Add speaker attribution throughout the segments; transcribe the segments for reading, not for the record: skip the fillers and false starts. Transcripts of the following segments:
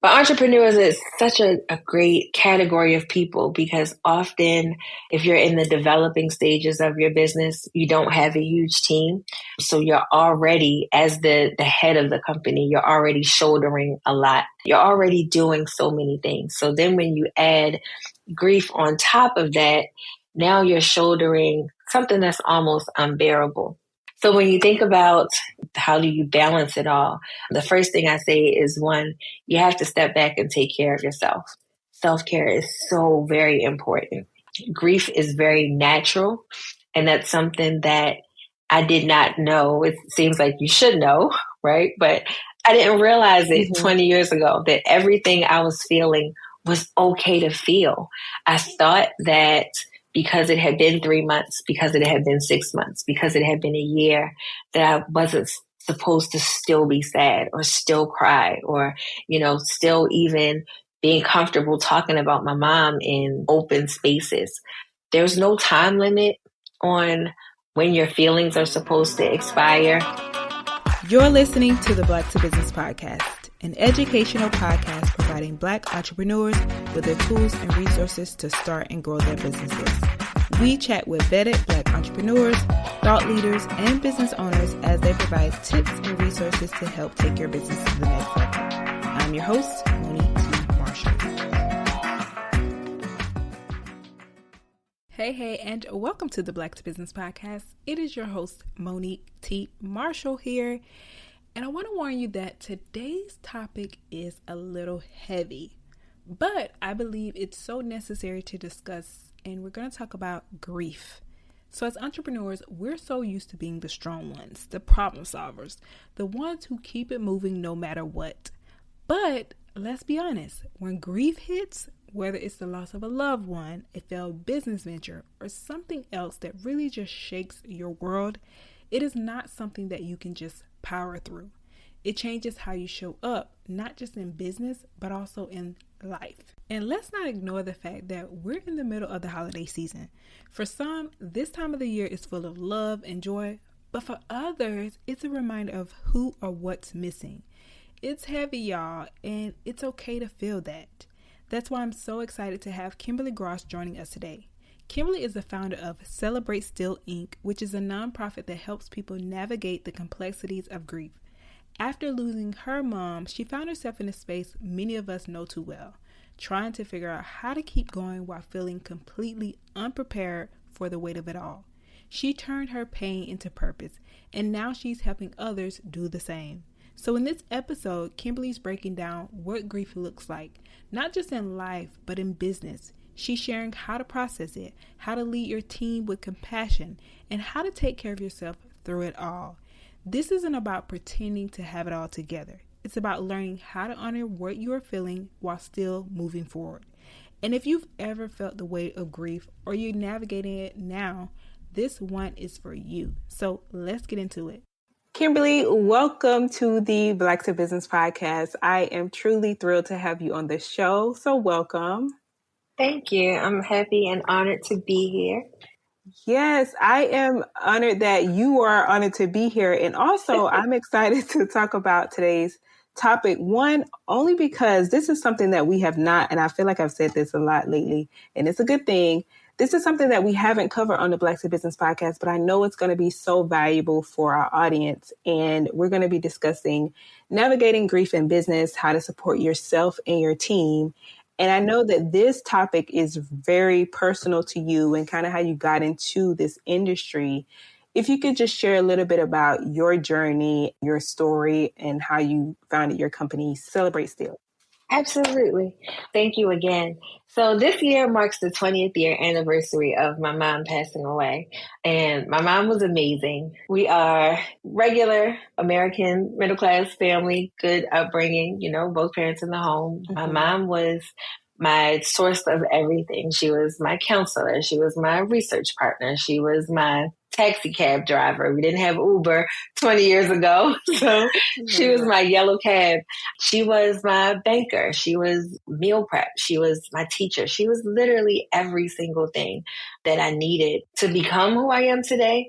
Speaker 1: But entrepreneurs is such a great category of people because often if you're in the developing stages of your business, you don't have a huge team. So you're already, as the head of the company, you're already shouldering a lot. You're already doing so many things. So then when you add grief on top of that, now you're shouldering something that's almost unbearable. So when you think about how do you balance it all, the first thing I say is one, you have to step back and take care of yourself. Self-care is so very important. Grief is very natural, and that's something that I did not know. It seems like you should know, right? But I didn't realize it 20 years ago that everything I was feeling was okay to feel. I thought that because it had been 3 months, because it had been 6 months, because it had been a year, that I wasn't supposed to still be sad or still cry or, still even being comfortable talking about my mom in open spaces. There's no time limit on when your feelings are supposed to expire.
Speaker 2: You're listening to the Black to Business Podcast, an educational podcast providing Black entrepreneurs with the tools and resources to start and grow their businesses. We chat with vetted Black entrepreneurs, thought leaders, and business owners as they provide tips and resources to help take your business to the next level. I'm your host, Monique T. Marshall. Hey, and welcome to the Black to Business Podcast. It is your host, Monique T. Marshall here. And I want to warn you that today's topic is a little heavy, but I believe it's so necessary to discuss, and we're going to talk about grief. So as entrepreneurs, we're so used to being the strong ones, the problem solvers, the ones who keep it moving no matter what. But let's be honest, when grief hits, whether it's the loss of a loved one, a failed business venture, or something else that really just shakes your world, it is not something that you can just power through. It changes how you show up, not just in business, but also in life. And let's not ignore the fact that we're in the middle of the holiday season. For some, this time of the year is full of love and joy, but for others, it's a reminder of who or what's missing. It's heavy, y'all, and it's okay to feel that. That's why I'm so excited to have Kimberli Gross joining us today. Kimberli is the founder of Celebrate Still Inc., which is a nonprofit that helps people navigate the complexities of grief. After losing her mom, she found herself in a space many of us know too well, trying to figure out how to keep going while feeling completely unprepared for the weight of it all. She turned her pain into purpose, and now she's helping others do the same. So in this episode, Kimberli's breaking down what grief looks like, not just in life, but in business. She's sharing how to process it, how to lead your team with compassion, and how to take care of yourself through it all. This isn't about pretending to have it all together. It's about learning how to honor what you are feeling while still moving forward. And if you've ever felt the weight of grief or you're navigating it now, this one is for you. So let's get into it. Kimberli, welcome to the Black to Business Podcast. I am truly thrilled to have you on the show. So welcome.
Speaker 1: Thank you. I'm happy and honored to be here.
Speaker 2: Yes, I am honored that you are honored to be here. And also, I'm excited to talk about today's topic. One, only because this is something that we have not, and I feel like I've said this a lot lately, and it's a good thing. This is something that we haven't covered on the Black to Business Podcast, but I know it's going to be so valuable for our audience. And we're going to be discussing navigating grief in business, how to support yourself and your team. And I know that this topic is very personal to you and kind of how you got into this industry. If you could just share a little bit about your journey, your story, and how you founded your company, Celebrate Still.
Speaker 1: Absolutely. Thank you again. So this year marks the 20th year anniversary of my mom passing away. And my mom was amazing. We are regular American middle-class family, good upbringing, both parents in the home. Mm-hmm. My mom was my source of everything. She was my counselor. She was my research partner. She was my taxi cab driver. We didn't have Uber 20 years ago. So she was my yellow cab. She was my banker. She was meal prep. She was my teacher. She was literally every single thing that I needed to become who I am today.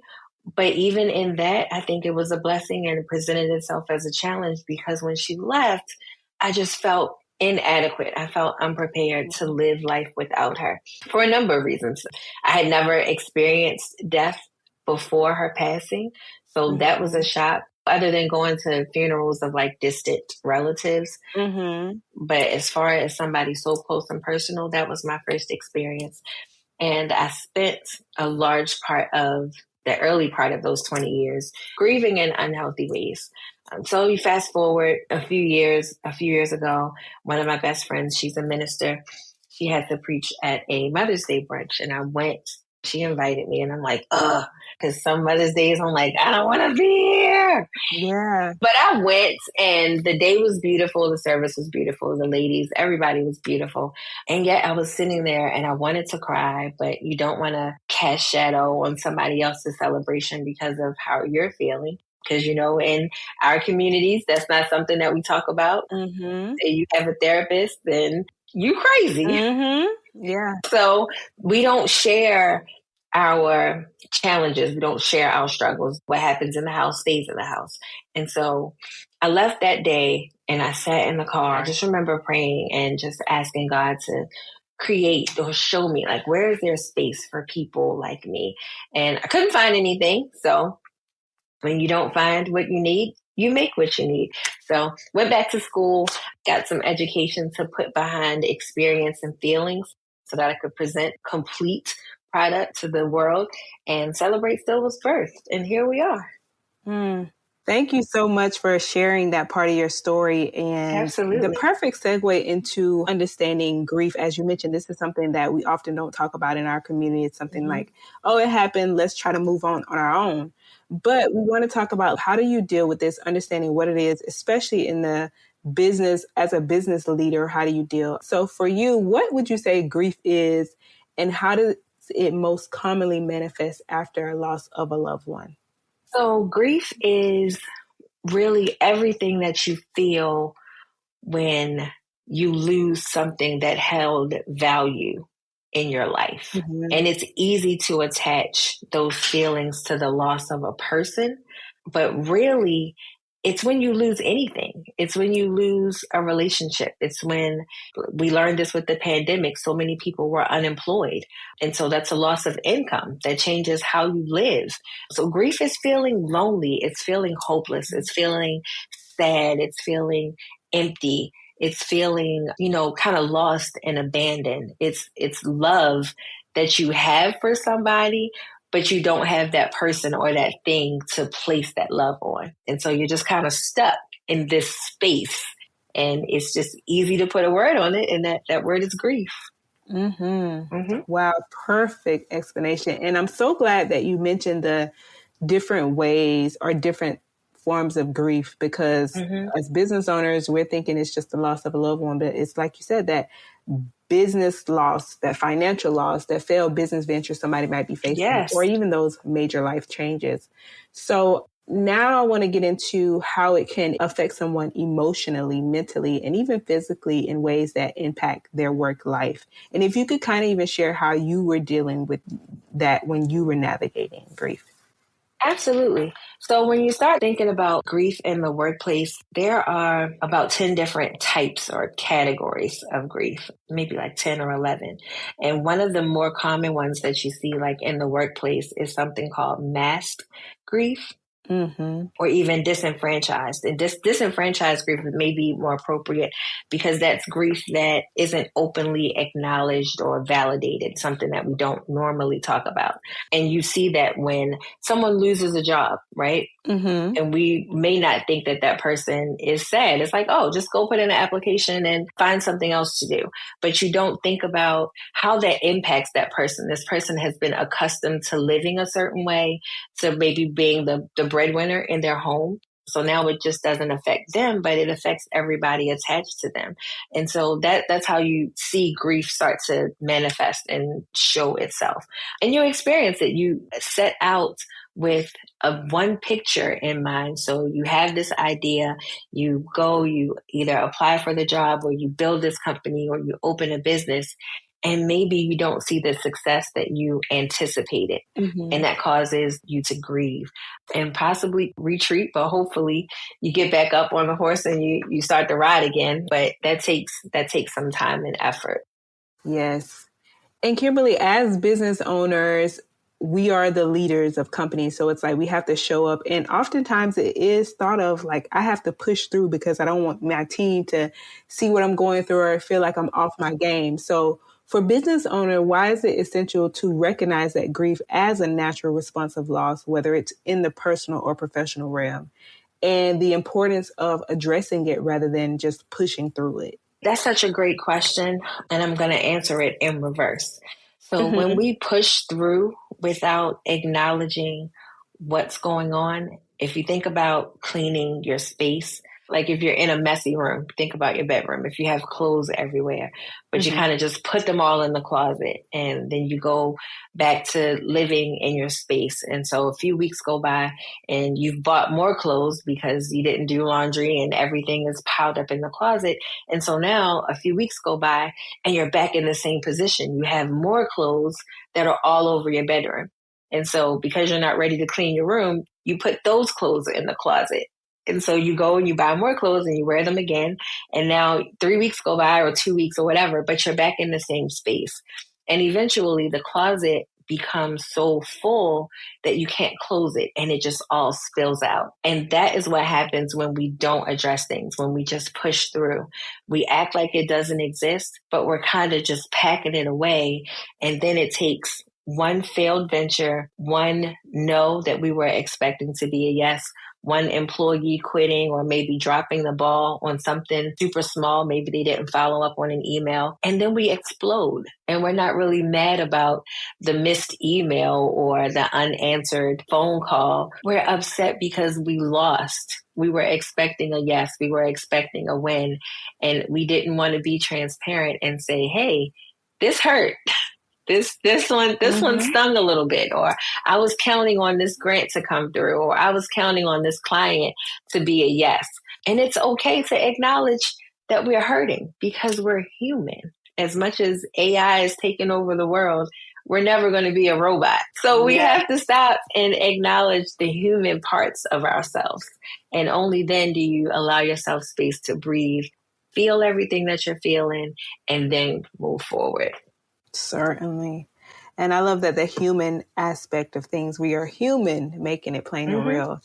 Speaker 1: But even in that, I think it was a blessing and it presented itself as a challenge because when she left, I just felt inadequate. I felt unprepared to live life without her for a number of reasons. I had never experienced death before her passing. So that was a shock, other than going to funerals of like distant relatives. But as far as somebody so close and personal, that was my first experience. And I spent a large part of the early part of those 20 years grieving in unhealthy ways. So you fast forward a few years ago, one of my best friends, she's a minister. She had to preach at a Mother's Day brunch, and I went. She invited me, and I'm like, ugh, because some Mother's Days I'm like, I don't want to be here.
Speaker 2: Yeah.
Speaker 1: But I went, and the day was beautiful. The service was beautiful. The ladies, everybody was beautiful. And yet I was sitting there and I wanted to cry, but you don't want to cast shadow on somebody else's celebration because of how you're feeling. Because, you know, in our communities, that's not something that we talk about.
Speaker 2: Mm-hmm.
Speaker 1: If you have a therapist, then you crazy.
Speaker 2: Mm-hmm. Yeah.
Speaker 1: So we don't share our challenges. We don't share our struggles. What happens in the house stays in the house. And so I left that day and I sat in the car. I just remember praying and just asking God to create or show me, like, where is there space for people like me? And I couldn't find anything. So when you don't find what you need, you make what you need. So went back to school, got some education to put behind experience and feelings so that I could present complete product to the world and celebrate Silva's birth. And here we are.
Speaker 2: Thank you so much for sharing that part of your story, and
Speaker 1: Absolutely.
Speaker 2: the perfect segue into understanding grief. As you mentioned, this is something that we often don't talk about in our community. It's something like, oh, it happened. Let's try to move on our own. But we want to talk about, how do you deal with this, understanding what it is, especially in the business, as a business leader, how do you deal? So for you, what would you say grief is, and how does it most commonly manifest after a loss of a loved one?
Speaker 1: So grief is really everything that you feel when you lose something that held value in your life. And it's easy to attach those feelings to the loss of a person, but really it's when you lose anything. It's when you lose a relationship. It's when we learned this with the pandemic. So many people were unemployed. And so that's a loss of income that changes how you live. So grief is feeling lonely. It's feeling hopeless. It's feeling sad. It's feeling empty. It's feeling, kind of lost and abandoned. It's love that you have for somebody, but you don't have that person or that thing to place that love on. And so you're just kind of stuck in this space, and it's just easy to put a word on it. And that word is grief.
Speaker 2: Wow. Perfect explanation. And I'm so glad that you mentioned the different ways or different forms of grief, because as business owners, we're thinking it's just the loss of a loved one, but it's like you said, that business loss, that financial loss, that failed business venture somebody might be facing, or even those major life changes. So now I want to get into how it can affect someone emotionally, mentally, and even physically in ways that impact their work life. And if you could kind of even share how you were dealing with that when you were navigating grief.
Speaker 1: Absolutely. So when you start thinking about grief in the workplace, there are about 10 different types or categories of grief, maybe like 10 or 11. And one of the more common ones that you see like in the workplace is something called masked grief. Or even disenfranchised. And disenfranchised grief may be more appropriate because that's grief that isn't openly acknowledged or validated, something that we don't normally talk about. And you see that when someone loses a job, right? And we may not think that that person is sad. It's like, oh, just go put in an application and find something else to do. But you don't think about how that impacts that person. This person has been accustomed to living a certain way, to maybe being the breadwinner in their home. So now it just doesn't affect them, but it affects everybody attached to them. And so that's how you see grief start to manifest and show itself. And you experience it. You set out with one picture in mind. So you have this idea, you go, you either apply for the job or you build this company or you open a business. and maybe you don't see the success that you anticipated. And that causes you to grieve and possibly retreat, but hopefully you get back up on the horse and you start to ride again. But that takes some time and effort.
Speaker 2: Yes. And Kimberli, as business owners, we are the leaders of companies. So it's like we have to show up. And oftentimes it is thought of like I have to push through because I don't want my team to see what I'm going through or feel like I'm off my game. So for business owner, why is it essential to recognize that grief as a natural response of loss, whether it's in the personal or professional realm, and the importance of addressing it rather than just pushing through it?
Speaker 1: That's such a great question, and I'm going to answer it in reverse. So when we push through without acknowledging what's going on, if you think about cleaning your space, like if you're in a messy room, think about your bedroom. If you have clothes everywhere, but you kind of just put them all in the closet and then you go back to living in your space. And so a few weeks go by and you've bought more clothes because you didn't do laundry and everything is piled up in the closet. And so now a few weeks go by and you're back in the same position. You have more clothes that are all over your bedroom. And so because you're not ready to clean your room, you put those clothes in the closet. And so you go and you buy more clothes and you wear them again. And now 3 weeks go by or 2 weeks or whatever, but you're back in the same space. And eventually the closet becomes so full that you can't close it and it just all spills out. And that is what happens when we don't address things, when we just push through. We act like it doesn't exist, but we're kind of just packing it away. And then it takes one failed venture, one no that we were expecting to be a yes, one employee quitting or maybe dropping the ball on something super small. Maybe they didn't follow up on an email. And then we explode. And we're not really mad about the missed email or the unanswered phone call. We're upset because we lost. We were expecting a yes. We were expecting a win. And we didn't want to be transparent and say, hey, this hurt. This one stung a little bit, or I was counting on this grant to come through, or I was counting on this client to be a yes. And it's okay to acknowledge that we're hurting because we're human. As much as AI is taking over the world, we're never going to be a robot. So we have to stop and acknowledge the human parts of ourselves. And only then do you allow yourself space to breathe, feel everything that you're feeling, and then move forward.
Speaker 2: Certainly. And I love that the human aspect of things, we are human, making it plain and real.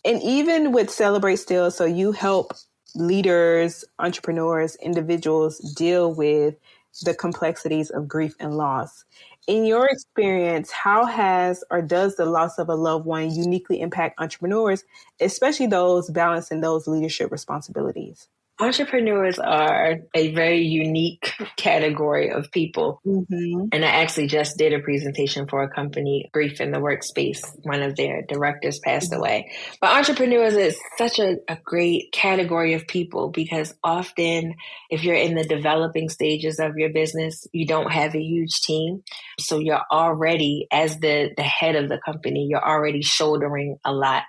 Speaker 2: And even with Celebrate Still, so you help leaders, entrepreneurs, individuals deal with the complexities of grief and loss. In your experience, how has or does the loss of a loved one uniquely impact entrepreneurs, especially those balancing those leadership responsibilities?
Speaker 1: Entrepreneurs are a very unique category of people. And I actually just did a presentation for a company, Grief in the Workspace. One of their directors passed away. But entrepreneurs is such a great category of people because often if you're in the developing stages of your business, you don't have a huge team. So you're already, as the head of the company, you're already shouldering a lot,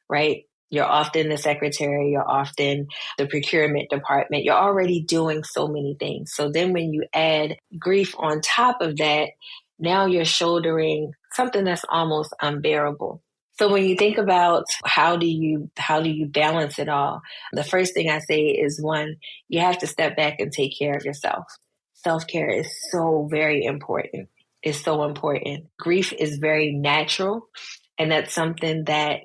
Speaker 1: right? You're often the secretary, you're often the procurement department. You're already doing so many things. So then when you add grief on top of that, now you're shouldering something that's almost unbearable. So when you think about how do you balance it all, the first thing I say is one, you have to step back and take care of yourself. Self-care is so very important. It's so important. Grief is very natural. And that's something that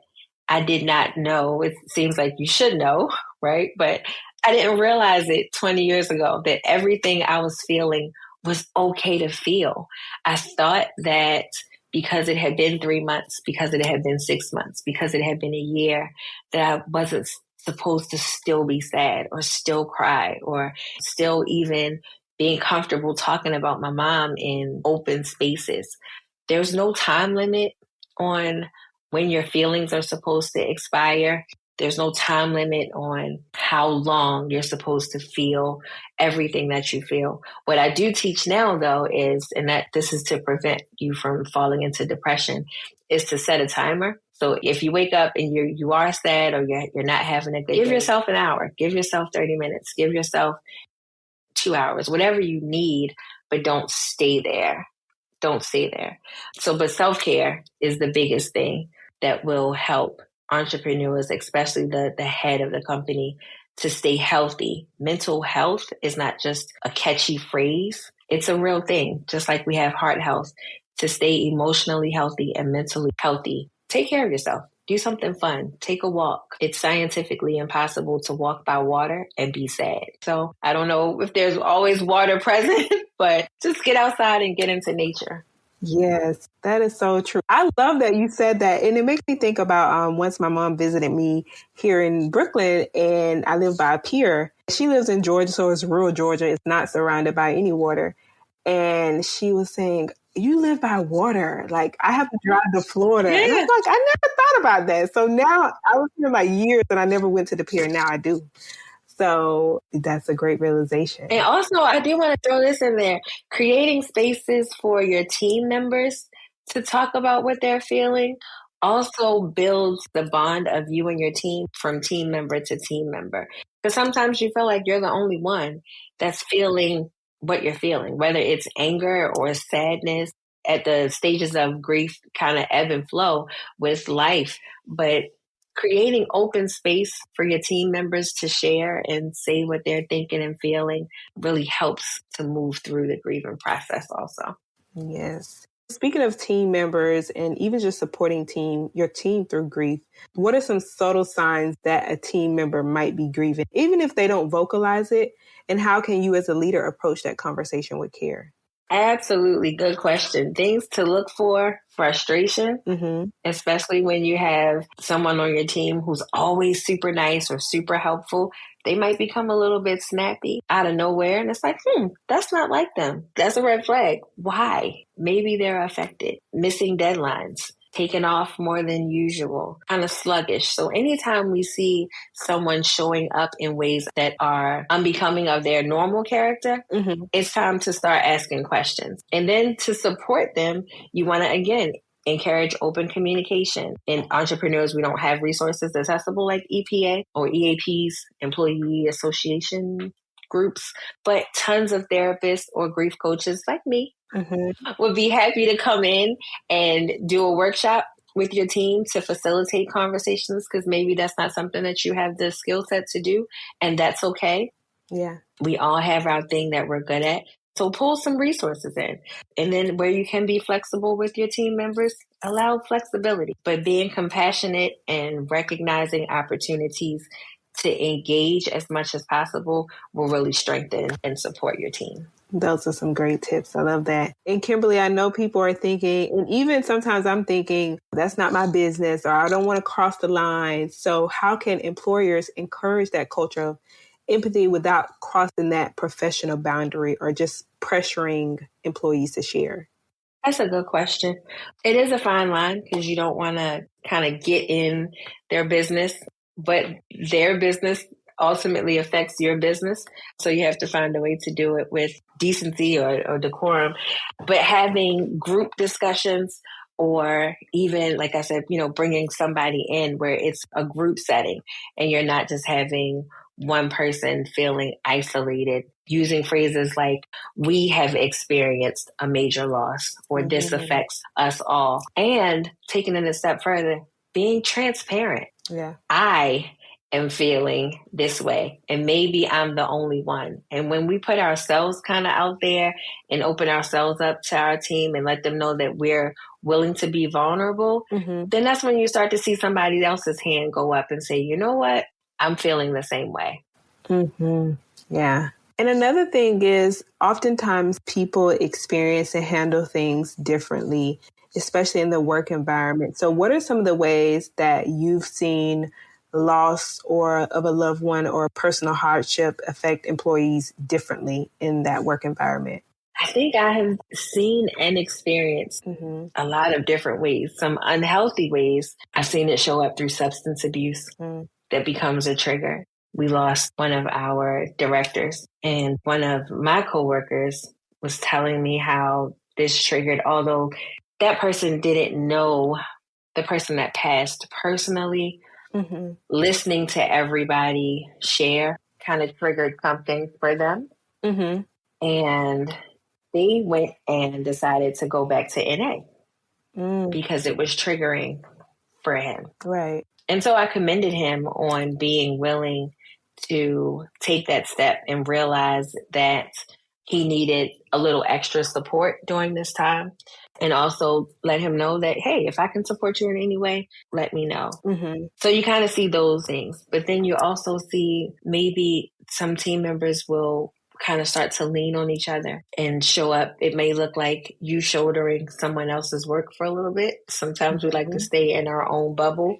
Speaker 1: I did not know. It seems like you should know, right? But I didn't realize it 20 years ago that everything I was feeling was okay to feel. I thought that because it had been 3 months, because it had been 6 months, because it had been a year, that I wasn't supposed to still be sad or still cry or still even being comfortable talking about my mom in open spaces. There's no time limit on when your feelings are supposed to expire. There's no time limit on how long you're supposed to feel everything that you feel. What I do teach now, though, is, and that this is to prevent you from falling into depression, is to set a timer. So if you wake up and you are sad or you're not having a good day, give yourself an hour, give yourself 30 minutes, give yourself 2 hours, whatever you need. but don't stay there. Don't stay there. But self-care is the biggest thing that will help entrepreneurs, especially the head of the company, to stay healthy. Mental health is not just a catchy phrase. It's a real thing. Just like we have heart health. To stay emotionally healthy and mentally healthy, take care of yourself. Do something fun. Take a walk. It's scientifically impossible to walk by water and be sad. So I don't know if there's always water present, but just get outside and get into nature.
Speaker 3: Yes, that is so true. I love that you said that. And it makes me think about once my mom visited me here in Brooklyn and I live by a pier. She lives in Georgia, so it's rural Georgia. It's not surrounded by any water. And she was saying, you live by water. Like, I have to drive to Florida. Yeah. And I was like, I never thought about that. So now I was here like years and I never went to the pier. Now I do. So that's a great realization.
Speaker 1: And also, I do want to throw this in there. Creating spaces for your team members to talk about what they're feeling also builds the bond of you and your team from team member to team member. Because sometimes you feel like you're the only one that's feeling what you're feeling, whether it's anger or sadness. At the stages of grief kind of ebb and flow with life. But creating open space for your team members to share and say what they're thinking and feeling really helps to move through the grieving process also.
Speaker 3: Yes. Speaking of team members and even just supporting your team through grief, what are some subtle signs that a team member might be grieving, even if they don't vocalize it? And how can you as a leader approach that conversation with care?
Speaker 1: Absolutely. Good question. Things to look for: frustration, especially when you have someone on your team who's always super nice or super helpful. They might become a little bit snappy out of nowhere. And it's like, that's not like them. That's a red flag. Why? Maybe they're affected. Missing deadlines. Taken off more than usual, kind of sluggish. So anytime we see someone showing up in ways that are unbecoming of their normal character, it's time to start asking questions. And then to support them, you want to, again, encourage open communication. In entrepreneurs, we don't have resources accessible like EPA or EAPs, employee association groups, but tons of therapists or grief coaches like me would be happy to come in and do a workshop with your team to facilitate conversations, because maybe that's not something that you have the skill set to do, and that's okay.
Speaker 3: Yeah.
Speaker 1: We all have our thing that we're good at. So pull some resources in. And then where you can be flexible with your team members, allow flexibility. But being compassionate and recognizing opportunities to engage as much as possible will really strengthen and support your team.
Speaker 3: Those are some great tips. I love that. And Kimberli, I know people are thinking, and even sometimes I'm thinking, that's not my business, or I don't want to cross the line. So how can employers encourage that culture of empathy without crossing that professional boundary or just pressuring employees to share?
Speaker 1: That's a good question. It is a fine line because you don't want to kind of get in their business, but their business ultimately affects your business. So you have to find a way to do it with decency or decorum. But having group discussions, or even, like I said, bringing somebody in where it's a group setting and you're not just having one person feeling isolated, using phrases like, we have experienced a major loss, or this affects us all. And taking it a step further, being transparent.
Speaker 3: Yeah.
Speaker 1: I am feeling this way, and maybe I'm the only one. And when we put ourselves kind of out there and open ourselves up to our team and let them know that we're willing to be vulnerable, then that's when you start to see somebody else's hand go up and say, you know what? I'm feeling the same way.
Speaker 3: Yeah. And another thing is, oftentimes people experience and handle things differently, especially in the work environment. So what are some of the ways that you've seen loss or of a loved one or personal hardship affect employees differently in that work environment?
Speaker 1: I think I have seen and experienced a lot of different ways. Some unhealthy ways. I've seen it show up through substance abuse that becomes a trigger. We lost one of our directors, and one of my coworkers was telling me how this triggered, although that person didn't know the person that passed personally. Listening to everybody share kind of triggered something for them. And they went and decided to go back to NA because it was triggering for him.
Speaker 3: Right.
Speaker 1: And so I commended him on being willing to take that step and realize that he needed a little extra support during this time. And also let him know that, hey, if I can support you in any way, let me know. So you kind of see those things. But then you also see maybe some team members will kind of start to lean on each other and show up. It may look like you shouldering someone else's work for a little bit. Sometimes we like to stay in our own bubble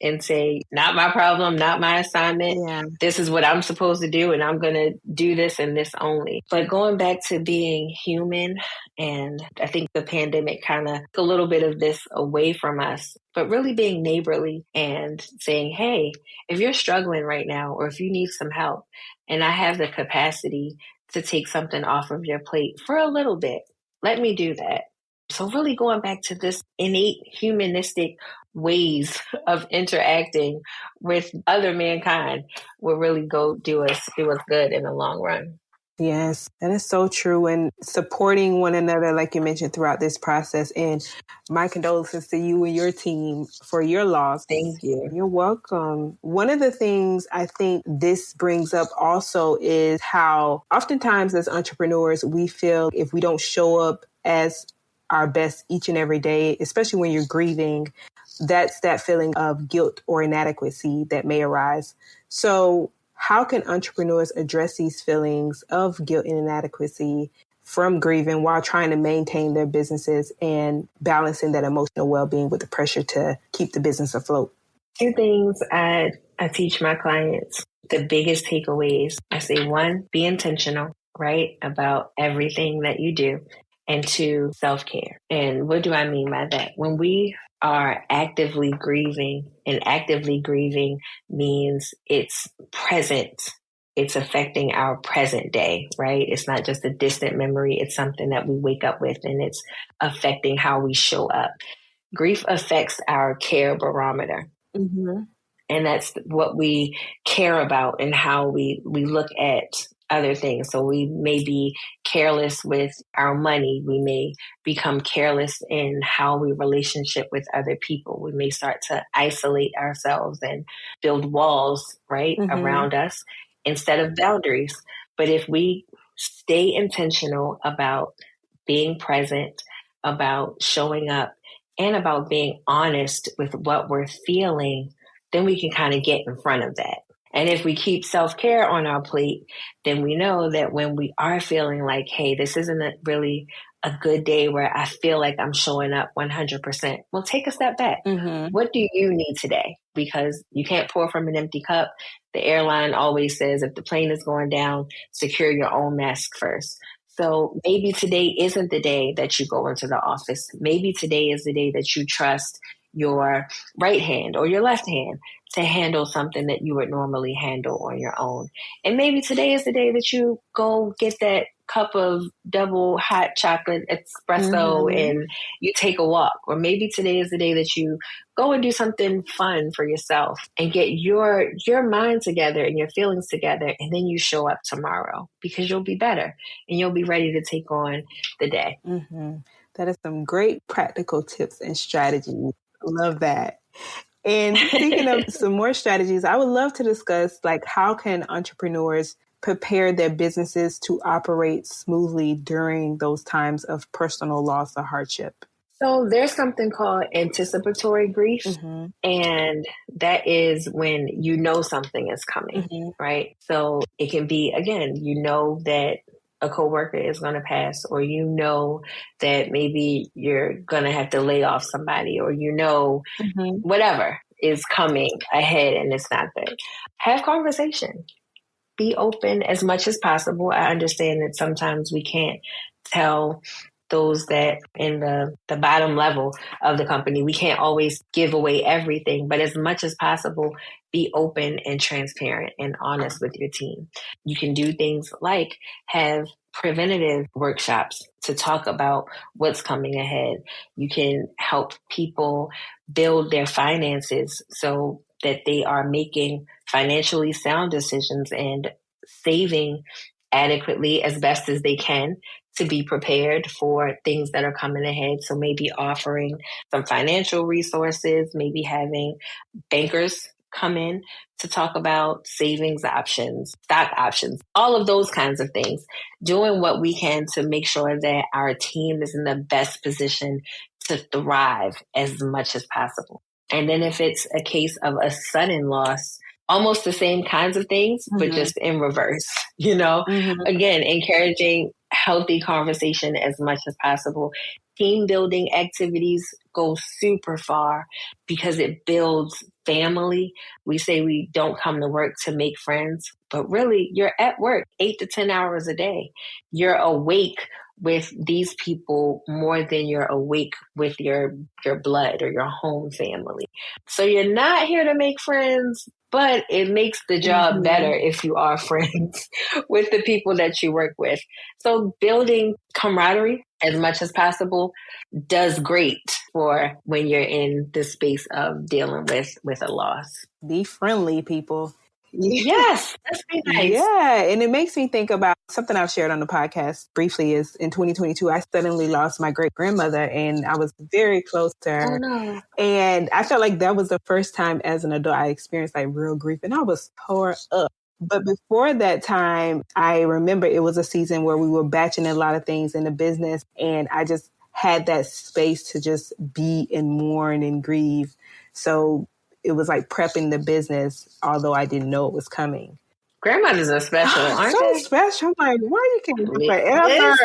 Speaker 1: and say, not my problem, not my assignment.
Speaker 3: Yeah.
Speaker 1: This is what I'm supposed to do, and I'm going to do this and this only. But going back to being human, and I think the pandemic kind of took a little bit of this away from us, but really being neighborly and saying, hey, if you're struggling right now, or if you need some help, and I have the capacity to take something off of your plate for a little bit, let me do that. So really going back to this innate humanistic ways of interacting with other mankind will really do us good in the long run.
Speaker 3: Yes, that is so true. And supporting one another, like you mentioned, throughout this process. And my condolences to you and your team for your loss.
Speaker 1: Thank you.
Speaker 3: You're welcome. One of the things I think this brings up also is how oftentimes as entrepreneurs, we feel if we don't show up as our best each and every day, especially when you're grieving, that's that feeling of guilt or inadequacy that may arise. So how can entrepreneurs address these feelings of guilt and inadequacy from grieving while trying to maintain their businesses and balancing that emotional well-being with the pressure to keep the business afloat?
Speaker 1: Two things I teach my clients, the biggest takeaways. I say, one, be intentional, right, about everything that you do. And two, self-care. And what do I mean by that? When we are actively grieving, and actively grieving means it's present. It's affecting our present day, right? It's not just a distant memory. It's something that we wake up with, and it's affecting how we show up. Grief affects our care barometer. And that's what we care about and how we look at other things. So we may be careless with our money. We may become careless in how we relationship with other people. We may start to isolate ourselves and build walls, right, around us instead of boundaries. But if we stay intentional about being present, about showing up, and about being honest with what we're feeling, then we can kind of get in front of that. And if we keep self-care on our plate, then we know that when we are feeling like, hey, this isn't really a good day where I feel like I'm showing up 100%, well, take a step back. What do you need today? Because you can't pour from an empty cup. The airline always says if the plane is going down, secure your own mask first. So maybe today isn't the day that you go into the office. Maybe today is the day that you trust your right hand or your left hand to handle something that you would normally handle on your own. And maybe today is the day that you go get that cup of double hot chocolate espresso and you take a walk. Or maybe today is the day that you go and do something fun for yourself and get your mind together and your feelings together. And then you show up tomorrow because you'll be better and you'll be ready to take on the day.
Speaker 3: That is some great practical tips and strategies. Love that. And speaking of some more strategies, I would love to discuss like how can entrepreneurs prepare their businesses to operate smoothly during those times of personal loss or hardship?
Speaker 1: So there's something called anticipatory grief. And that is when you know something is coming, right? So it can be, again, you know that a coworker is going to pass, or you know that maybe you're going to have to lay off somebody, or you know whatever is coming ahead and it's not good. Have conversation. Be open as much as possible. I understand that sometimes we can't tell those that in the bottom level of the company, we can't always give away everything, but as much as possible, be open and transparent and honest with your team. You can do things like have preventative workshops to talk about what's coming ahead. You can help people build their finances so that they are making financially sound decisions and saving adequately as best as they can to be prepared for things that are coming ahead. So maybe offering some financial resources, maybe having bankers come in to talk about savings options, stock options, all of those kinds of things, doing what we can to make sure that our team is in the best position to thrive as much as possible. And then if it's a case of a sudden loss, almost the same kinds of things, but just in reverse, again, encouraging healthy conversation as much as possible. Team building activities go super far because it builds family. We say we don't come to work to make friends, but really you're at work 8 to 10 hours a day. You're awake with these people more than you're awake with your blood or your home family. So you're not here to make friends, but it makes the job better if you are friends with the people that you work with. So building camaraderie as much as possible does great for when you're in the space of dealing with a loss.
Speaker 3: Be friendly, people.
Speaker 1: Yes, that's be nice.
Speaker 3: Yeah, and it makes me think about something I've shared on the podcast briefly is in 2022, I suddenly lost my great-grandmother, and I was very close to her.
Speaker 1: Oh, no.
Speaker 3: And I felt like that was the first time as an adult I experienced like real grief, and I was tore up. But before that time, I remember it was a season where we were batching a lot of things in the business, and I just had that space to just be and mourn and grieve. So it was like prepping the business, although I didn't know it was coming.
Speaker 1: Grandmothers are special, aren't
Speaker 3: so
Speaker 1: they?
Speaker 3: special. I'm like, why you can't be forever?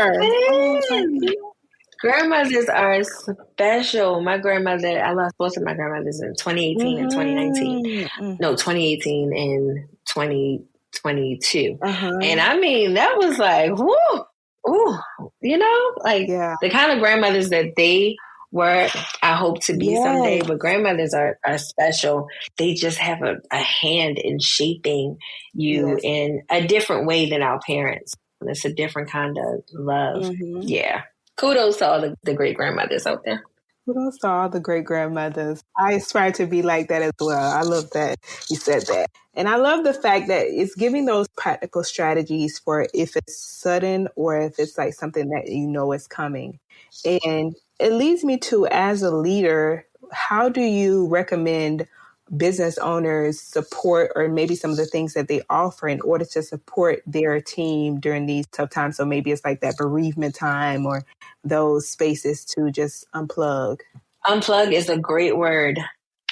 Speaker 1: Grandmothers are special. My grandmother, I lost both of my grandmothers in 2018 and 2019. No, 2018 and 2022. And I mean, that was like, whoo, the kind of grandmothers that they were, I hope to be someday. But grandmothers are special. They just have a hand in shaping you in a different way than our parents. It's a different kind of love. Yeah. Kudos to all the great grandmothers out there.
Speaker 3: Kudos to all the great grandmothers. I aspire to be like that as well. I love that you said that. And I love the fact that it's giving those practical strategies for if it's sudden or if it's like something that you know is coming. And it leads me to, as a leader, how do you recommend business owners support, or maybe some of the things that they offer in order to support their team during these tough times? So maybe it's like that bereavement time or those spaces to just unplug.
Speaker 1: Unplug is a great word.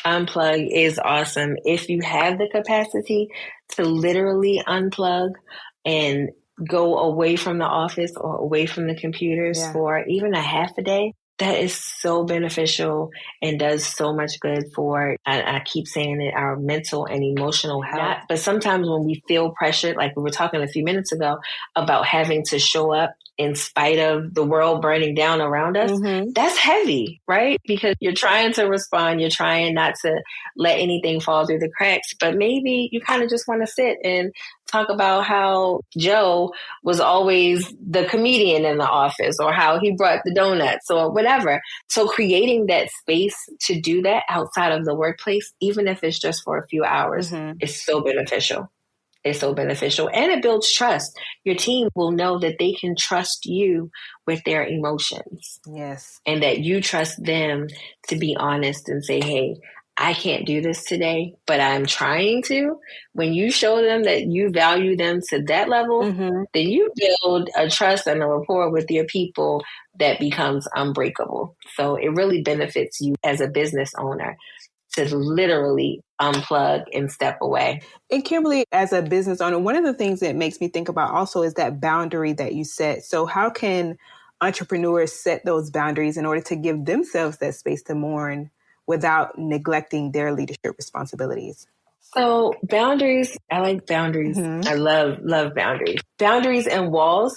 Speaker 1: Unplug is awesome. If you have the capacity to literally unplug and go away from the office or away from the computers for even a half a day, that is so beneficial and does so much good for, I keep saying it, our mental and emotional health. But sometimes when we feel pressured, like we were talking a few minutes ago about having to show up in spite of the world burning down around us, that's heavy, right? Because you're trying to respond, you're trying not to let anything fall through the cracks, but maybe you kind of just want to sit and talk about how Joe was always the comedian in the office, or how he brought the donuts or whatever. So creating that space to do that outside of the workplace, even if it's just for a few hours, is so beneficial. It's so beneficial, and it builds trust. Your team will know that they can trust you with their emotions.
Speaker 3: Yes.
Speaker 1: And that you trust them to be honest and say, hey, I can't do this today, but I'm trying to. When you show them that you value them to that level, then you build a trust and a rapport with your people that becomes unbreakable. So it really benefits you as a business owner to literally unplug and step away.
Speaker 3: And Kimberli, as a business owner, one of the things that makes me think about also is that boundary that you set. So how can entrepreneurs set those boundaries in order to give themselves that space to mourn without neglecting their leadership responsibilities?
Speaker 1: So boundaries, I like boundaries. I love boundaries. Boundaries and walls,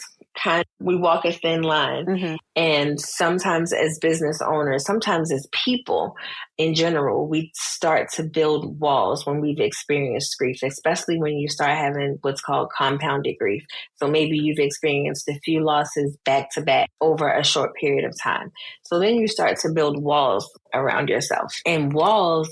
Speaker 1: we walk a thin line. And sometimes as business owners, sometimes as people in general, we start to build walls when we've experienced grief, especially when you start having what's called compounded grief. So maybe you've experienced a few losses back to back over a short period of time. So then you start to build walls around yourself. And walls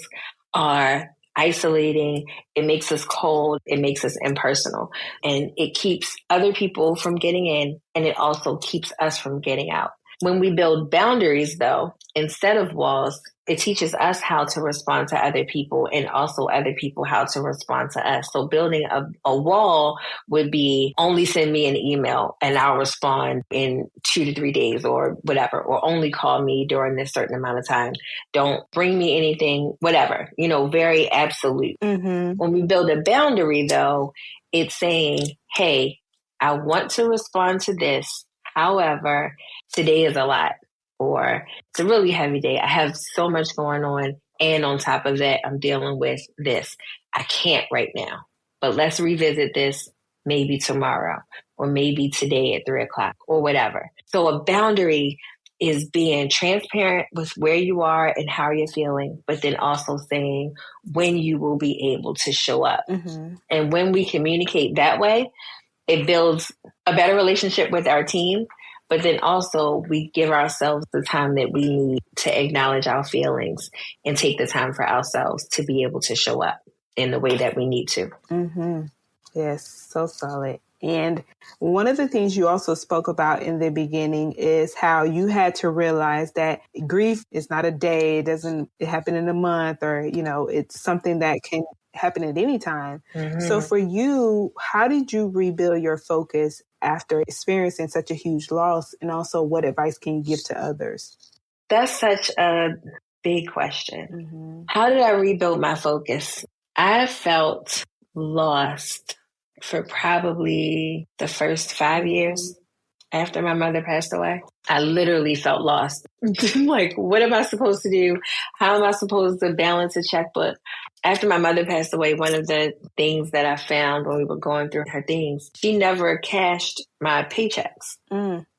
Speaker 1: are isolating. It makes us cold. It makes us impersonal. And it keeps other people from getting in, and it also keeps us from getting out. When we build boundaries, though, instead of walls, it teaches us how to respond to other people and also other people how to respond to us. So building a wall would be only send me an email and I'll respond in 2 to 3 days or whatever, or only call me during this certain amount of time. Don't bring me anything, whatever, very absolute.
Speaker 3: Mm-hmm.
Speaker 1: When we build a boundary, though, it's saying, hey, I want to respond to this. However, today is a lot, or it's a really heavy day. I have so much going on. And on top of that, I'm dealing with this. I can't right now, but let's revisit this maybe tomorrow or maybe today at 3:00 or whatever. So a boundary is being transparent with where you are and how you're feeling, but then also saying when you will be able to show up.
Speaker 3: Mm-hmm.
Speaker 1: And when we communicate that way, it builds a better relationship with our team, but then also we give ourselves the time that we need to acknowledge our feelings and take the time for ourselves to be able to show up in the way that we need to.
Speaker 3: Mm-hmm. Yes, so solid. And one of the things you also spoke about in the beginning is how you had to realize that grief is not a day. It doesn't happen in a month, or, it's something that can happen at any time. Mm-hmm. So for you, how did you rebuild your focus after experiencing such a huge loss? And also, what advice can you give to others?
Speaker 1: That's such a big question.
Speaker 3: Mm-hmm.
Speaker 1: How did I rebuild my focus? I felt lost for probably the first 5 years after my mother passed away. I literally felt lost. Like, what am I supposed to do? How am I supposed to balance a checkbook? After my mother passed away, one of the things that I found when we were going through her things, she never cashed my paychecks.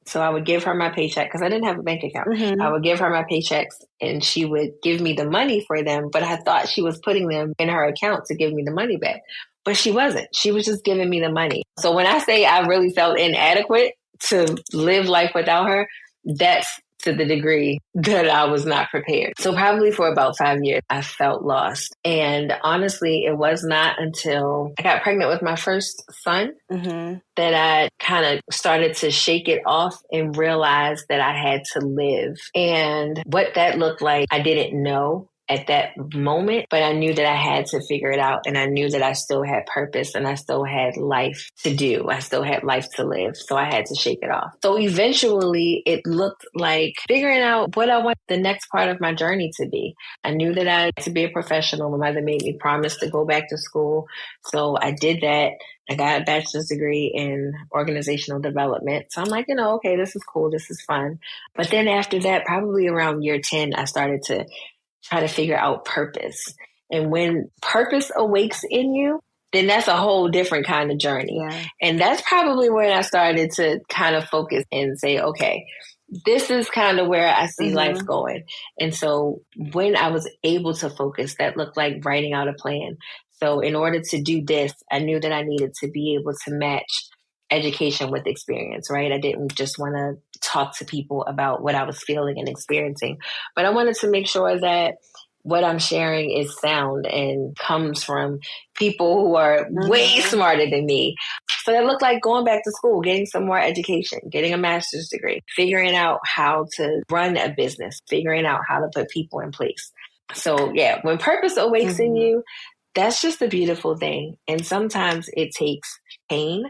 Speaker 1: So I would give her my paycheck because I didn't have a bank account. Mm-hmm. I would give her my paychecks and she would give me the money for them. But I thought she was putting them in her account to give me the money back. But she wasn't. She was just giving me the money. So when I say I really felt inadequate to live life without her, that's to the degree that I was not prepared. So probably for about 5 years, I felt lost. And honestly, it was not until I got pregnant with my first son that I kind of started to shake it off and realize that I had to live. And what that looked like, I didn't know at that moment, but I knew that I had to figure it out, and I knew that I still had purpose and I still had life to do. I still had life to live. So I had to shake it off. So eventually it looked like figuring out what I want the next part of my journey to be. I knew that I had to be a professional. My mother made me promise to go back to school. So I did that. I got a bachelor's degree in organizational development. So I'm like, okay, this is cool. This is fun. But then after that, probably around year 10, I started to try to figure out purpose. And when purpose awakes in you, then that's a whole different kind of journey. Yeah. And that's probably when I started to kind of focus and say, okay, this is kind of where I see life going. And so when I was able to focus, that looked like writing out a plan. So in order to do this, I knew that I needed to be able to match education with experience, right? I didn't just want to talk to people about what I was feeling and experiencing, but I wanted to make sure that what I'm sharing is sound and comes from people who are way smarter than me. So that looked like going back to school, getting some more education, getting a master's degree, figuring out how to run a business, figuring out how to put people in place. So yeah, when purpose awakes in you, that's just a beautiful thing. And sometimes it takes pain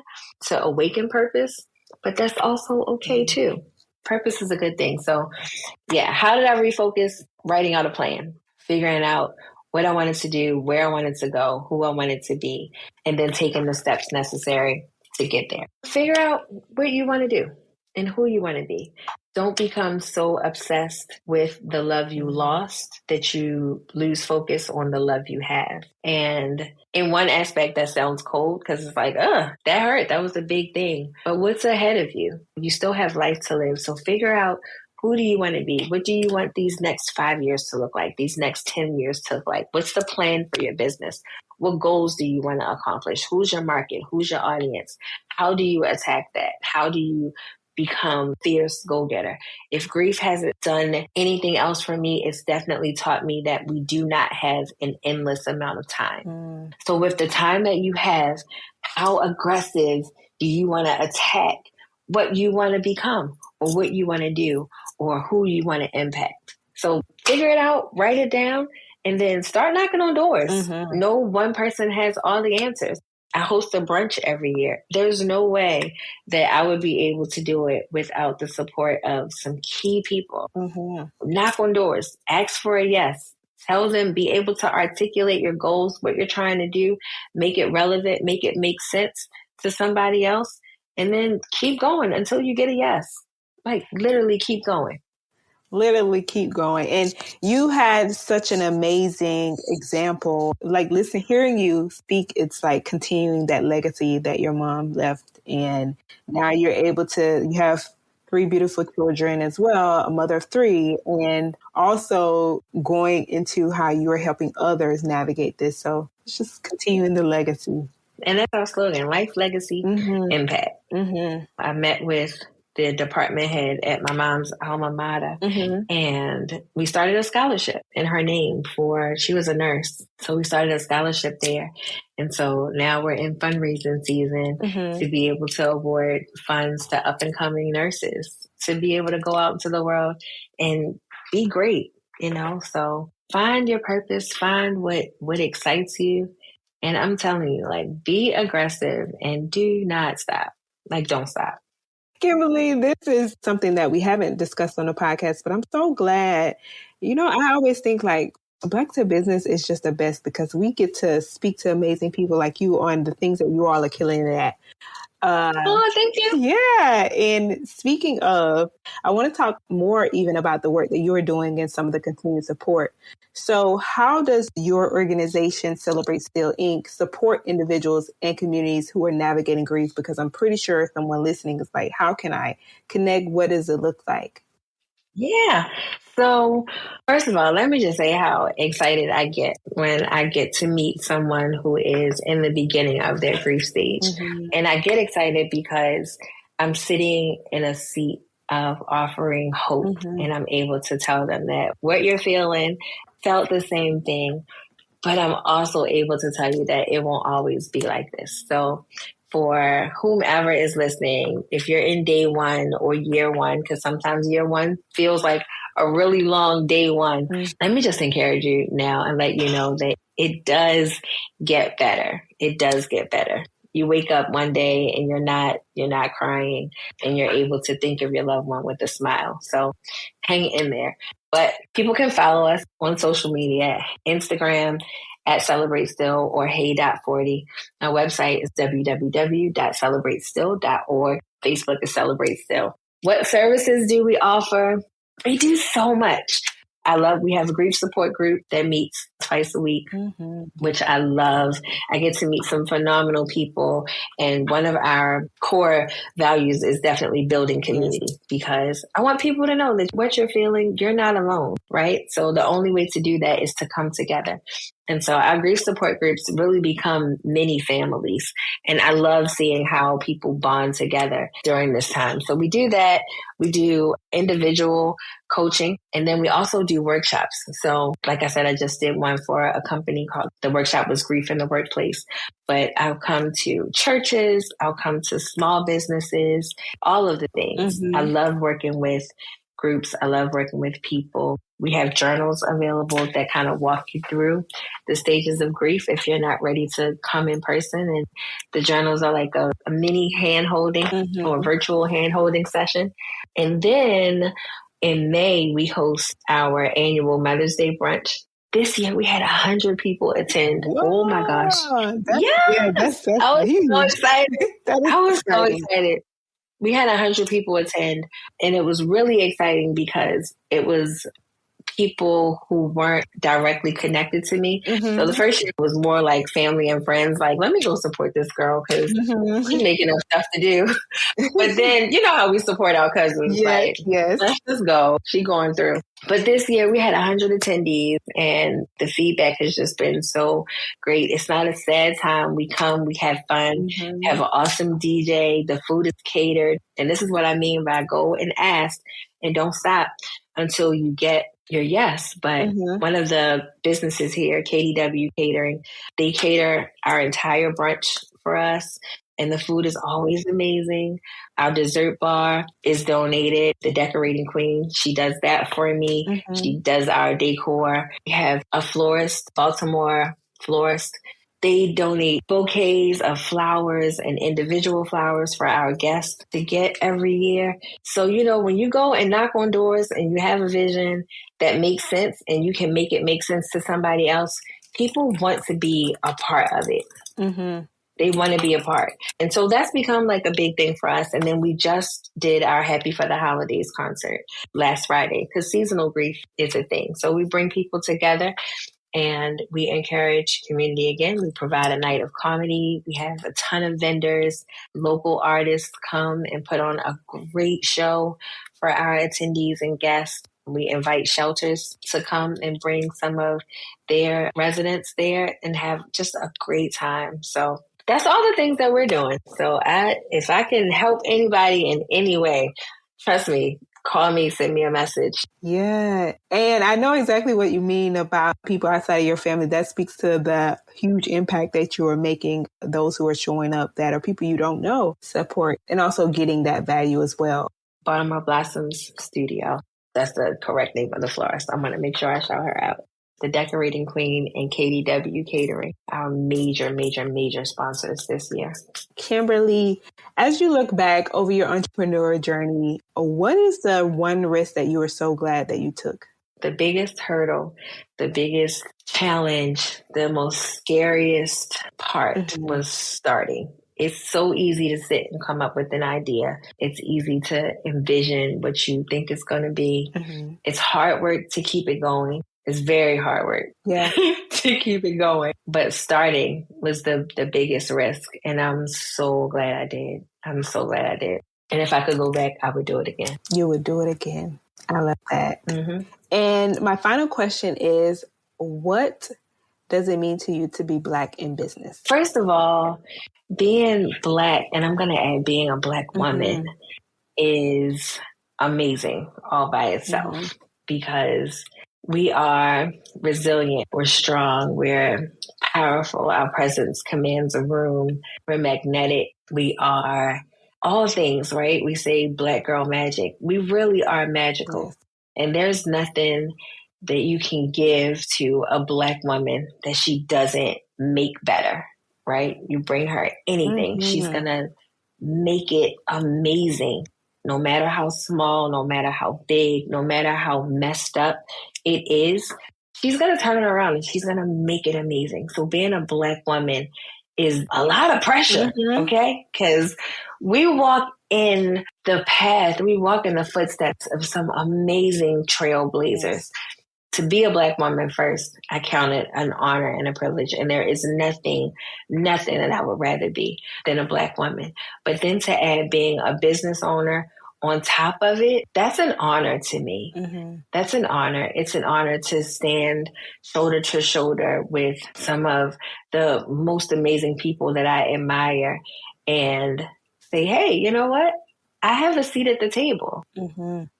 Speaker 1: to awaken purpose, but that's also okay too. Purpose is a good thing. So yeah, how did I refocus? Writing out a plan, figuring out what I wanted to do, where I wanted to go, who I wanted to be, and then taking the steps necessary to get there. Figure out what you want to do and who you want to be. Don't become so obsessed with the love you lost that you lose focus on the love you have. And in one aspect, that sounds cold because it's like, that hurt. That was a big thing. But what's ahead of you? You still have life to live. So figure out, who do you want to be? What do you want these next 5 years to look like? These next 10 years to look like? What's the plan for your business? What goals do you want to accomplish? Who's your market? Who's your audience? How do you attack that? How do you become fierce go-getter. If grief hasn't done anything else for me, it's definitely taught me that we do not have an endless amount of time. So with the time that you have, how aggressive do you want to attack what you want to become or what you want to do or who you want to impact? So figure it out, write it down, and then start knocking on doors. No one person has all the answers. I host a brunch every year. There's no way that I would be able to do it without the support of some key people. Knock on doors, ask for a yes. Tell them, be able to articulate your goals, what you're trying to do, make it relevant, make it make sense to somebody else, and then keep going until you get a yes. Like literally keep going.
Speaker 3: Literally keep going. And you had such an amazing example. Like, listen, hearing you speak, it's like continuing that legacy that your mom left. And now you're able to, you have 3 beautiful children as well, a mother of 3, and also going into how you are helping others navigate this. So it's just continuing the legacy.
Speaker 1: And that's our slogan, life, legacy, impact. I met with the department head at my mom's alma mater. And we started a scholarship in her name she was a nurse. So we started a scholarship there. And so now we're in fundraising season to be able to award funds to up and coming nurses to be able to go out into the world and be great, so find your purpose, find what excites you. And I'm telling you, like, be aggressive and do not stop. Like, don't stop.
Speaker 3: Kimberli, this is something that we haven't discussed on the podcast, but I'm so glad. I always think like Black to Business is just the best because we get to speak to amazing people like you on the things that you all are killing it at.
Speaker 1: Thank you.
Speaker 3: Yeah. And speaking of, I want to talk more even about the work that you're doing and some of the continued support. So how does your organization, Celebrate Still Inc., support individuals and communities who are navigating grief? Because I'm pretty sure someone listening is like, how can I connect? What does it look like?
Speaker 1: Yeah. So first of all, let me just say how excited I get when I get to meet someone who is in the beginning of their grief stage. And I get excited because I'm sitting in a seat of offering hope and I'm able to tell them that what you're feeling felt the same thing, but I'm also able to tell you that it won't always be like this. So for whomever is listening, if you're in day 1 or year 1, because sometimes year 1 feels like a really long day 1, let me just encourage you now and let you know that it does get better. It does get better. You wake up one day and you're not crying and you're able to think of your loved one with a smile. So hang in there. But people can follow us on social media, Instagram at Celebrate Still or Hey.40. Our website is www.celebratestill.org. Facebook is Celebrate Still. What services do we offer? We do so much. We have a grief support group that meets twice a week, which I love. I get to meet some phenomenal people. And one of our core values is definitely building community because I want people to know that what you're feeling, you're not alone, right? So the only way to do that is to come together. And so our grief support groups really become mini families. And I love seeing how people bond together during this time. So we do that. We do individual coaching, and then we also do workshops. So like I said, I just did one for a company called, the workshop was Grief in the Workplace. But I'll come to churches, I'll come to small businesses, all of the things. I love working with groups. I love working with people. We have journals available that kind of walk you through the stages of grief if you're not ready to come in person. And the journals are like a mini hand-holding or virtual hand-holding session. And then in May, we host our annual Mother's Day brunch. This year, we had 100 people attend.
Speaker 3: Whoa,
Speaker 1: oh my gosh.
Speaker 3: That's
Speaker 1: I was
Speaker 3: huge.
Speaker 1: so excited. So excited. We had 100 people attend, and it was really exciting because it was people who weren't directly connected to me.
Speaker 3: Mm-hmm.
Speaker 1: So the first year was more like family and friends, like, let me go support this girl because she's making up stuff to do. But then, you know how we support our cousins,
Speaker 3: Yes,
Speaker 1: like,
Speaker 3: yes.
Speaker 1: let's just go. She going through. But this year we had 100 attendees and the feedback has just been so great. It's not a sad time. We come, we have fun, have an awesome DJ. The food is catered. And this is what I mean by go and ask and don't stop until you get your yes. But one of the businesses here, KDW Catering, they cater our entire brunch for us. And the food is always amazing. Our dessert bar is donated. The decorating queen, she does that for me. She does our decor. We have a florist, Baltimore florist. They donate bouquets of flowers and individual flowers for our guests to get every year. So, you know, when you go and knock on doors and you have a vision that makes sense and you can make it make sense to somebody else, people want to be a part of it. They want to be a part. And so that's become like a big thing for us. And then we just did our Happy for the Holidays concert last Friday because seasonal grief is a thing. So we bring people together and we encourage community again. We provide a night of comedy. We have a ton of vendors, local artists come and put on a great show for our attendees and guests. We invite shelters to come and bring some of their residents there and have just a great time. So that's all the things that we're doing. So if I can help anybody in any way, trust me, call me, send me a message.
Speaker 3: Yeah. And I know exactly what you mean about people outside of your family. That speaks to the huge impact that you are making, those who are showing up that are people you don't know, support, and also getting that value as well.
Speaker 1: Baltimore Blossoms Studio. That's the correct name of the florist. I'm going to make sure I shout her out. The Decorating Queen and KDW Catering, our major, major, major sponsors this year.
Speaker 3: Kimberli, as you look back over your entrepreneur journey, what is the one risk that you were so glad that you took?
Speaker 1: The biggest hurdle, the biggest challenge, the most scariest part was starting. It's so easy to sit and come up with an idea. It's easy to envision what you think it's going to be. It's hard work to keep it going. It's very hard work to keep it going. But starting was the biggest risk. And I'm so glad I did. I'm so glad I did. And if I could go back, I would do it again.
Speaker 3: You would do it again. I love that. And my final question is, what does it mean to you to be Black in business?
Speaker 1: First of all, being Black, and I'm going to add being a Black woman, is amazing all by itself because we are resilient, we're strong, we're powerful, our presence commands a room, we're magnetic, we are all things, right? We say Black girl magic. We really are magical. And there's nothing that you can give to a Black woman that she doesn't make better, right? You bring her anything, she's going to make it amazing. No matter how small, no matter how big, no matter how messed up it is, she's going to turn it around and she's going to make it amazing. So being a Black woman is a lot of pressure, okay? Because we walk in the path, we walk in the footsteps of some amazing trailblazers. To be a Black woman first, I count it an honor and a privilege. And there is nothing that I would rather be than a Black woman. But then to add being a business owner on top of it, that's an honor to me. That's an honor. It's an honor to stand shoulder to shoulder with some of the most amazing people that I admire and say, hey, you know what? I have a seat at the table.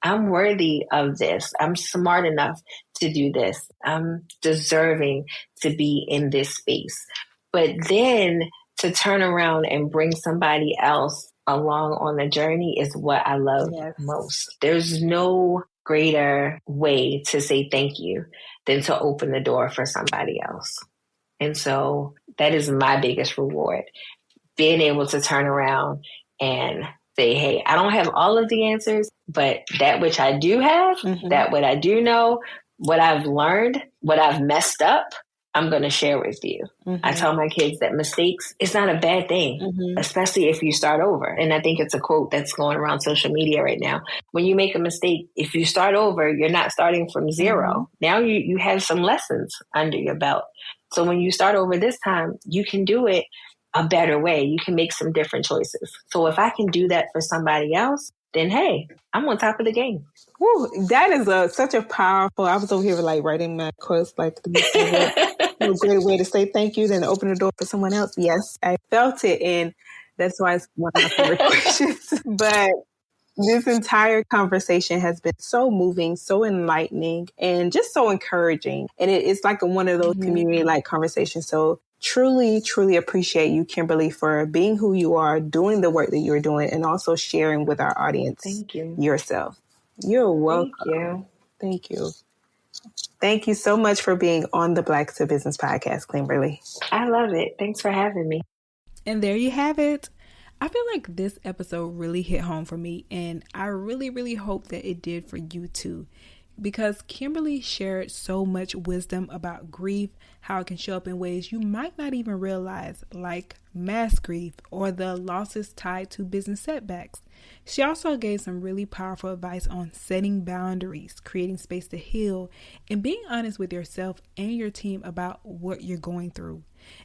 Speaker 1: I'm worthy of this. I'm smart enough to do this. I'm deserving to be in this space. But then to turn around and bring somebody else along on the journey is what I love most. There's no greater way to say thank you than to open the door for somebody else. And so that is my biggest reward, being able to turn around and say, hey, I don't have all of the answers, but that which I do have, that what I do know, what I've learned, what I've messed up, I'm going to share with you. I tell my kids that mistakes is not a bad thing, especially if you start over. And I think it's a quote that's going around social media right now. When you make a mistake, if you start over, you're not starting from zero. Now you have some lessons under your belt. So when you start over this time, you can do it a better way. You can make some different choices. So if I can do that for somebody else, then hey, I'm on top of the game.
Speaker 3: Woo, that is such a powerful. I was over here like writing my quotes, like a great way to say thank you, then open the door for someone else. Yes, I felt it, and that's why it's one of my favorite questions. But this entire conversation has been so moving, so enlightening, and just so encouraging. And it's like one of those community-like conversations. So truly, truly appreciate you, Kimberli, for being who you are, doing the work that you're doing, and also sharing with our audience yourself. You're welcome.
Speaker 1: Thank you.
Speaker 3: Thank you. Thank you so much for being on the Black to Business podcast, Kimberli.
Speaker 1: I love it. Thanks for having me.
Speaker 2: And there you have it. I feel like this episode really hit home for me, and I really, really hope that it did for you too, because Kimberli shared so much wisdom about grief, how it can show up in ways you might not even realize, like mass grief or the losses tied to business setbacks. She also gave some really powerful advice on setting boundaries, creating space to heal, and being honest with yourself and your team about what you're going through.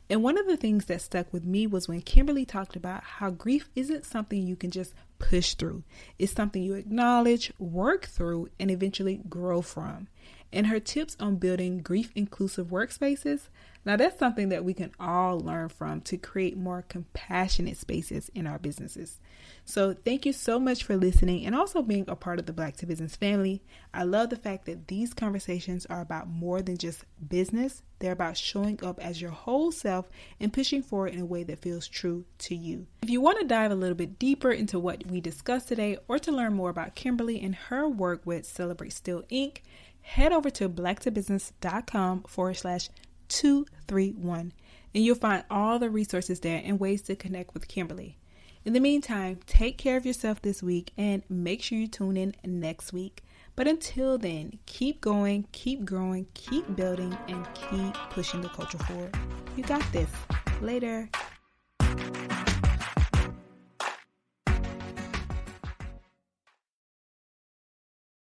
Speaker 2: And one of the things that stuck with me was when Kimberli talked about how grief isn't something you can just push through. It's something you acknowledge, work through, and eventually grow from. And her tips on building grief-inclusive workspaces, now that's something that we can all learn from to create more compassionate spaces in our businesses. So thank you so much for listening and also being a part of the Black to Business family. I love the fact that these conversations are about more than just business. They're about showing up as your whole self and pushing forward in a way that feels true to you. If you want to dive a little bit deeper into what we discussed today, or to learn more about Kimberli and her work with Celebrate Still Inc., head over to blacktobusiness.com/231 and you'll find all the resources there and ways to connect with Kimberli. In the meantime, take care of yourself this week and make sure you tune in next week. But until then, keep going, keep growing, keep building, and keep pushing the culture forward. You got this. Later.